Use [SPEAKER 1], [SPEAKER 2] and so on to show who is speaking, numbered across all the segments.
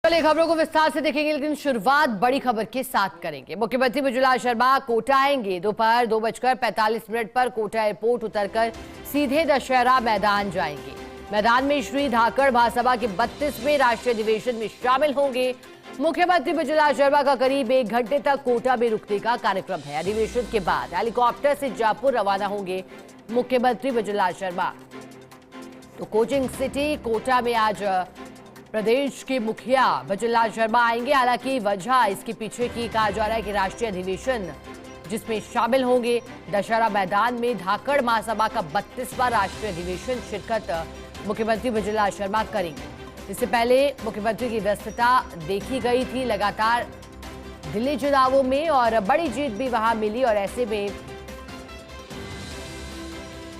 [SPEAKER 1] चलिए खबरों को विस्तार से देखेंगे, लेकिन शुरुआत बड़ी खबर के साथ करेंगे। मुख्यमंत्री मृदुला शर्मा कोटा आएंगे। दोपहर 2:45 पर कोटा एयरपोर्ट उतरकर सीधे दशहरा मैदान जाएंगे। मैदान में श्री धाकड़ महासभा के 32वें राष्ट्रीय अधिवेशन में शामिल होंगे। मुख्यमंत्री मृदुला शर्मा का करीब 1 घंटे तक कोटा में रुकने का कार्यक्रम है। अधिवेशन के बाद हेलीकॉप्टर से जयपुर रवाना होंगे मुख्यमंत्री मृदुला शर्मा। तो कोचिंग सिटी कोटा में आज प्रदेश के मुखिया मृदुला शर्मा आएंगे। हालांकि वजह इसके पीछे की कहा जा रहा है कि राष्ट्रीय अधिवेशन जिसमें शामिल होंगे। दशहरा मैदान में धाकड़ महासभा का 32वां राष्ट्रीय अधिवेशन शिरकत मुख्यमंत्री मृदुला शर्मा करेंगे। इससे पहले मुख्यमंत्री की व्यस्तता देखी गई थी लगातार दिल्ली चुनावों में, और बड़ी जीत भी वहां मिली। और ऐसे में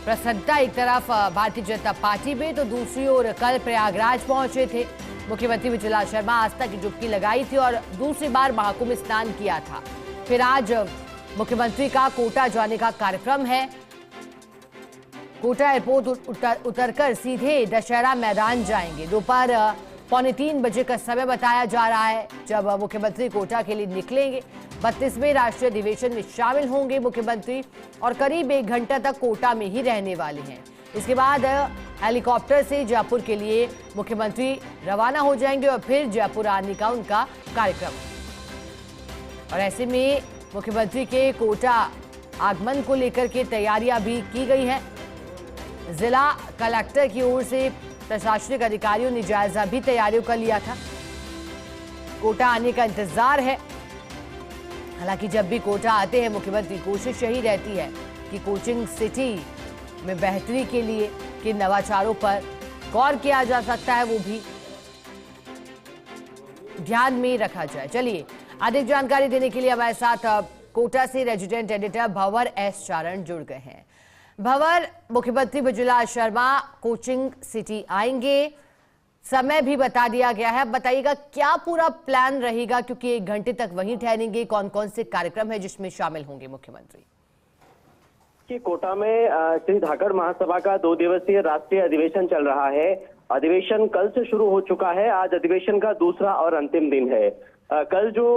[SPEAKER 1] प्रसन्नता एक तरफ भारतीय जनता पार्टी में, तो दूसरी ओर कल प्रयागराज पहुंचे थे मुख्यमंत्री मृदुला शर्मा। आस्था की डुबकी लगाई थी और दूसरी बार महाकुंभ स्नान किया था। फिर आज मुख्यमंत्री का कोटा जाने का कार्यक्रम है। कोटा एयरपोर्ट उतरकर सीधे दशहरा मैदान जाएंगे। दोपहर 2:45 बजे का समय बताया जा रहा है जब मुख्यमंत्री कोटा के लिए निकलेंगे। 32वें राष्ट्रीय अधिवेशन में शामिल होंगे मुख्यमंत्री और करीब 1 घंटा तक कोटा में ही रहने वाले हैं। इसके बाद हेलीकॉप्टर से जयपुर के लिए मुख्यमंत्री रवाना हो जाएंगे और फिर जयपुर आने का उनका कार्यक्रम। और ऐसे में मुख्यमंत्री के कोटा आगमन को लेकर के तैयारियां भी की गई हैं। जिला कलेक्टर की ओर से प्रशासनिक अधिकारियों ने जायजा भी तैयारियों का लिया था। कोटा आने का इंतजार है। हालांकि जब भी कोटा आते हैं मुख्यमंत्री कोशिश यही रहती है कि कोचिंग सिटी में बेहतरी के लिए किन नवाचारों पर गौर किया जा सकता है वो भी ध्यान में रखा जाए। चलिए अधिक जानकारी देने के लिए हमारे साथ कोटा से रेजिडेंट एडिटर भंवर एस चारण जुड़ गए हैं। भंवर, मुख्यमंत्री मृदुला शर्मा कोचिंग सिटी आएंगे, समय भी बता दिया गया है। बताइएगा क्या पूरा प्लान रहेगा, क्योंकि 1 घंटे तक वहीं ठहरेंगे। कौन कौन से कार्यक्रम है जिसमें शामिल होंगे मुख्यमंत्री?
[SPEAKER 2] कि कोटा में श्री धाकड़ महासभा का 2 दिवसीय राष्ट्रीय अधिवेशन चल रहा है। अधिवेशन कल से शुरू हो चुका है। आज अधिवेशन का दूसरा और अंतिम दिन है। कल जो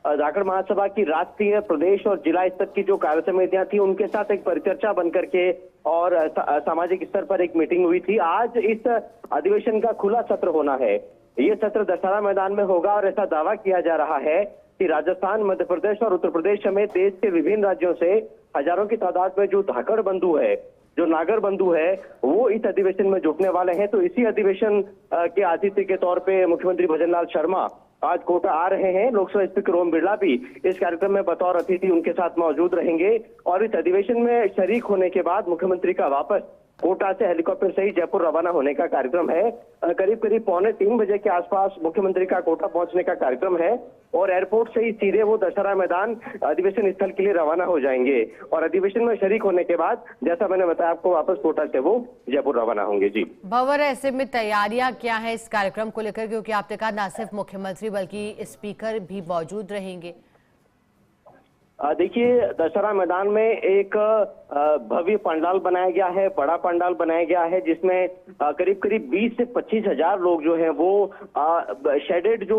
[SPEAKER 2] धाकड़ महासभा की राष्ट्रीय, प्रदेश और जिला स्तर की जो कार्य समितियां थी उनके साथ एक परिचर्चा बनकर के और सामाजिक स्तर पर एक मीटिंग हुई थी। आज इस अधिवेशन का खुला सत्र होना है। ये सत्र दशहरा मैदान में होगा और ऐसा दावा किया जा रहा है कि राजस्थान, मध्य प्रदेश और उत्तर प्रदेश समेत देश के विभिन्न राज्यों से हजारों की तादाद में जो धाकड़ बंधु है, जो नागर बंधु है, वो इस अधिवेशन में जुटने वाले हैं। तो इसी अधिवेशन के आतिथ्य के तौर पे मुख्यमंत्री भजनलाल शर्मा आज कोटा आ रहे हैं। लोकसभा स्पीकर ओम बिरला भी इस कार्यक्रम में बतौर अतिथि उनके साथ मौजूद रहेंगे। और इस अधिवेशन में शरीक होने के बाद मुख्यमंत्री का वापस कोटा से हेलीकॉप्टर से ही जयपुर रवाना होने का कार्यक्रम है। करीब 2:45 बजे के आसपास मुख्यमंत्री का कोटा पहुंचने का कार्यक्रम है और एयरपोर्ट से ही सीधे वो दशहरा मैदान अधिवेशन स्थल के लिए रवाना हो जाएंगे। और अधिवेशन में शरीक होने के बाद, जैसा मैंने बताया आपको, वापस कोटा से वो जयपुर रवाना होंगे। जी
[SPEAKER 1] भंवर, ऐसे में तैयारियां क्या है इस कार्यक्रम को लेकर, क्योंकि आपने कहा न सिर्फ मुख्यमंत्री बल्कि स्पीकर भी मौजूद रहेंगे?
[SPEAKER 2] देखिए, दशहरा मैदान में एक भव्य पंडाल बनाया गया है, बड़ा पंडाल बनाया गया है, जिसमें करीब 20 से 25 हजार लोग जो हैं वो शेडेड जो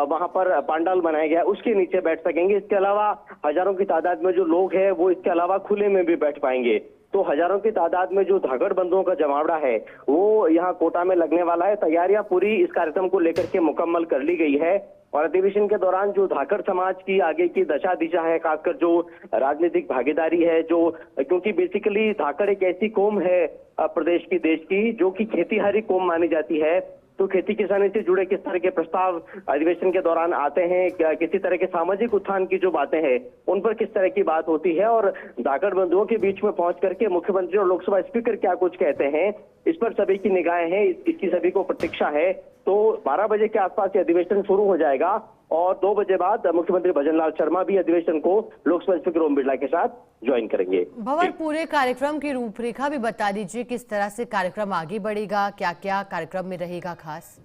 [SPEAKER 2] वहां पर पंडाल बनाया गया है उसके नीचे बैठ सकेंगे। इसके अलावा हजारों की तादाद में जो लोग हैं वो इसके अलावा खुले में भी बैठ पाएंगे। तो हजारों की तादाद में जो धाकड़ बंधुओं का जमावड़ा है वो यहाँ कोटा में लगने वाला है। तैयारियां पूरी इस कार्यक्रम को लेकर के मुकम्मल कर ली गई है। और अधिवेशन के दौरान जो धाकड़ समाज की आगे की दशा दिशा है, खासकर जो राजनीतिक भागीदारी है, जो क्योंकि बेसिकली धाकड़ एक ऐसी कौम है प्रदेश की, देश की, जो कि खेतीहारी कौम मानी जाती है। तो खेती किसानी से जुड़े किस तरह के प्रस्ताव अधिवेशन के दौरान आते हैं, किसी तरह के सामाजिक उत्थान की जो बातें हैं उन पर किस तरह की बात होती है, और धाकड़ बंधुओं के बीच में पहुंच करके मुख्यमंत्री और लोकसभा स्पीकर क्या कुछ कहते हैं, इस पर सभी की निगाहें हैं, इसकी सभी को प्रतीक्षा है। तो 12 बजे के आसपास ये अधिवेशन शुरू हो जाएगा और 2 बजे बाद मुख्यमंत्री भजनलाल शर्मा भी अधिवेशन को लोकसभा स्पीकर ओम बिरला के साथ ज्वाइन करेंगे।
[SPEAKER 1] भंवर, पूरे कार्यक्रम की रूपरेखा भी बता दीजिए, किस तरह से कार्यक्रम आगे बढ़ेगा, क्या क्या कार्यक्रम में रहेगा खास?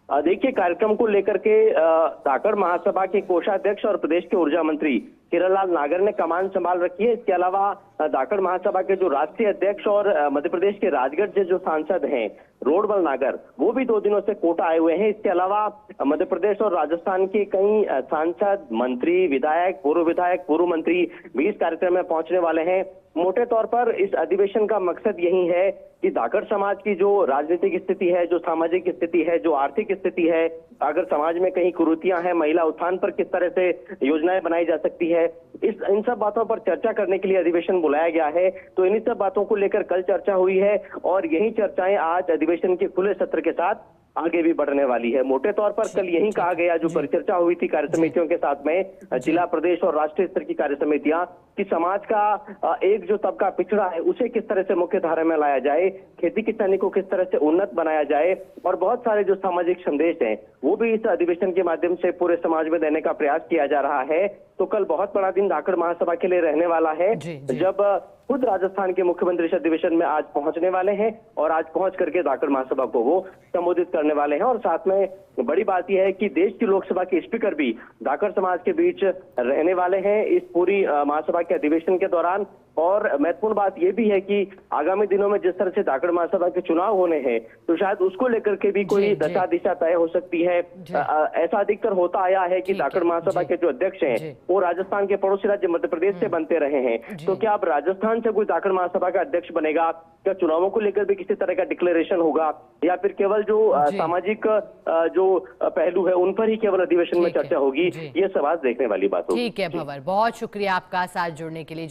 [SPEAKER 2] देखिए, कार्यक्रम को लेकर के धाकड़ महासभा के कोषाध्यक्ष और प्रदेश के ऊर्जा मंत्री हिरालाल नागर ने कमान संभाल रखी है। इसके अलावा धाकड़ महासभा के जो राष्ट्रीय अध्यक्ष और मध्य प्रदेश के राजगढ़ से जो सांसद हैं रोडबल नागर, वो भी 2 दिनों से कोटा आए हुए हैं। इसके अलावा मध्य प्रदेश और राजस्थान के कई सांसद, मंत्री, विधायक, पूर्व मंत्री भी इस कार्यक्रम में पहुंचने वाले हैं। मोटे तौर पर इस अधिवेशन का मकसद यही है कि धाकड़ समाज की जो राजनीतिक स्थिति है, जो सामाजिक स्थिति है, जो आर्थिक स्थिति है, अगर समाज में कहीं कुरीतियां हैं, महिला उत्थान पर किस तरह से योजनाएं बनाई जा सकती है, इन सब बातों पर चर्चा करने के लिए अधिवेशन बुलाया गया है। तो इन्हीं सब बातों को लेकर कल चर्चा हुई है और यही चर्चाएं आज अधिवेशन के खुले सत्र के साथ आगे भी बढ़ने वाली है। मोटे तौर पर कल यही कहा गया, जो परिचर्चा हुई थी कार्य समितियों के साथ में, जिला, प्रदेश और राष्ट्रीय स्तर की कार्य समितियां, कि समाज का एक जो तबका पिछड़ा है उसे किस तरह से मुख्य धारा में लाया जाए, खेती किसानी को किस तरह से उन्नत बनाया जाए, और बहुत सारे जो सामाजिक संदेश हैं वो भी इस अधिवेशन के माध्यम से पूरे समाज में देने का प्रयास किया जा रहा है। तो कल बहुत बड़ा दिन धाकड़ महासभा के लिए रहने वाला है, जब खुद राजस्थान के मुख्यमंत्री इस अधिवेशन में आज पहुंचने वाले हैं और आज पहुंच करके धाकड़ महासभा को वो संबोधित करने वाले हैं। और साथ में बड़ी बात यह है कि देश की लोकसभा के स्पीकर भी धाकड़ समाज के बीच रहने वाले हैं इस पूरी महासभा के अधिवेशन के दौरान। और महत्वपूर्ण बात यह भी है कि आगामी दिनों में जिस तरह से धाकड़ महासभा के चुनाव होने हैं, तो शायद उसको लेकर के भी कोई दशा दिशा तय हो सकती है। ऐसा अधिकतर होता आया है कि धाकड़ महासभा के जो अध्यक्ष हैं वो राजस्थान के पड़ोसी राज्य मध्य प्रदेश से बनते रहे हैं। तो क्या अब राजस्थान से कोई धाकड़ महासभा का अध्यक्ष बनेगा? क्या चुनावों को लेकर भी किसी तरह का डिक्लेरेशन होगा, या फिर केवल जो सामाजिक जो पहलू है उन पर ही केवल अधिवेशन में चर्चा होगी? ये सब आज देखने वाली बात होगी।
[SPEAKER 1] ठीक है भंवर, बहुत शुक्रिया आपका साथ जुड़ने के लिए।